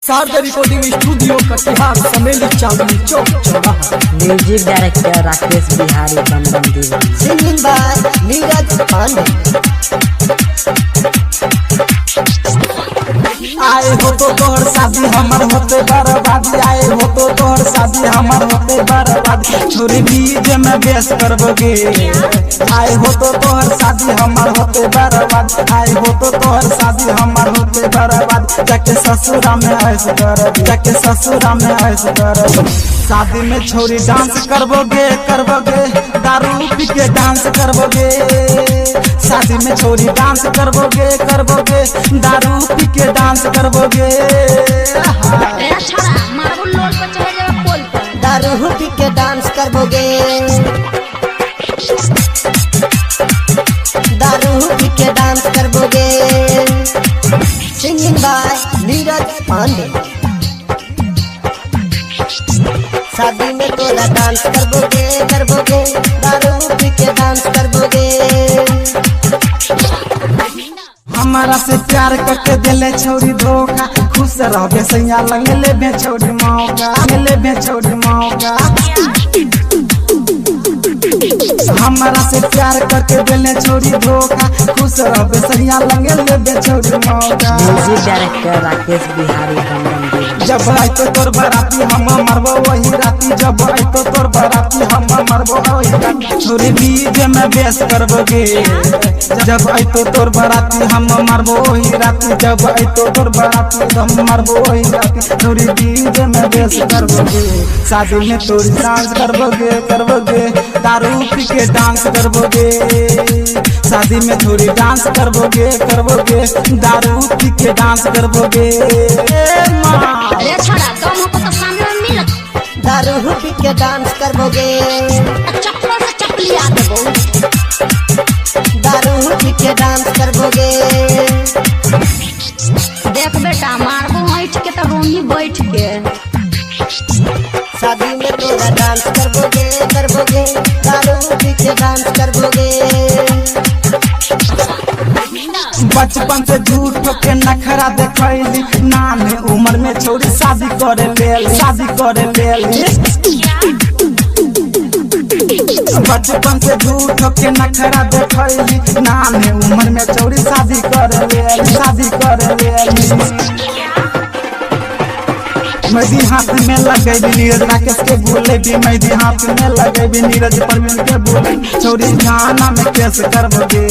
Sharda recording studio Katihar Sameli Chandni Chowk चौराहा। Music director Rakesh Bihari Bandan Diwan. Singing by Neeraj Pandey. आए हो तो तोहर शादी हमर होते बर्बादी, आए हो तो तोहर शादी हमर होते बर्बादी, छोरी डीजे में बेस करबोगे। आए हो तो तोहर शादी हमर होते बर्बादी, आए हो तो तोहर शादी हमर होते बर्बादी, जाके ससुरा में ऐश कर, जाके ससुरा में ऐश कर। शादी में छोरी डांस करबोगे करबोगे, दारू पी के डांस करबोगे। शादी में छोरी डांस करबोगे करबोगे, दारू पी के डांस करबोगे। दारू पी के डांस करबोगे, दारू पी के डांस करबोगे। Singing by Neeraj Pandey. शादी में तोरा डांस करबोगे करबोगे, दारू पी के डांस करबोगे। हमारा से प्यार करके दिले छोरी धोखा, खुश रहो सैया लगले बे छोरी मौका, लगले बे छोरी मौका। हमारा से प्यार करके दिले छोरी धोखा, खुश रहो सैया लगले बे छोरी मौका। म्यूजिक डायरेक्टर राकेश बिहारी बंदन दीवान। जब आई तो तोर बराती हम मरबो वही राती, जब आई तो तोर बराती हम मरबो वही राती, छोरी डीजे में बेस करबोगे। जब आई तो तोर बराती हम मरबो वही राती, जब आई तो तोर बराती हम मरबो वही राती, छोरी डीजे में बेस करबोगे। शादी में तोरी डांस करबोगे करबोगे, दारू पी के डांस करबोगे। शादी में थोड़ी डांस करबोगे करबोगे, दारू पी के डांस करबोगे। दारू पी के डांस करबोगे, दारू पी के डांस करबोगे। देख बेटा मारबो बैठ के तो रोनी बैठ के। शादी में तोरा डांस करबोगे करबोगे, दारू पी के डांस करबोगे। बचपन से झूठ के नखरा देखैली, नाने उम्र में छोरी शादी करे ले, शादी करे ले। बचपन से झूठ के नखरा देखैली, नाने उम्र में छोरी शादी करे ले, शादी करे ले। मेहंदी हाथ में लगेबी नीरज राकेश के बोले भी, मेहंदी हाथ में लगेबी नीरज परवीन के बोले, छोरी थाना में केस करबोगे।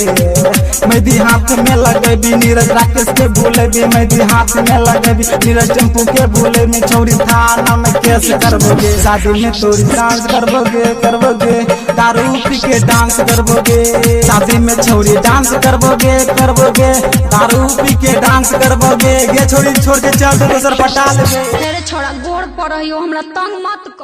मेहंदी हाथ में लगेबी नीरज राकेश के बोले भी, मेहंदी हाथ में लगेबी नीरज टेम्पू के बोले में, छोरी थाना में केस करबोगे। शादी में तोरी डांस करबोगे करबोगे, दारू पी के डांस करबोगे। शादी में छोरी डांस करबोगे करबोगे, दारू पी के डांस करबोगे। ये छोरी छोड़ के चल दूसर पटा लेबे। छोड़ा गोड़ पर हमरा तंग मत कर।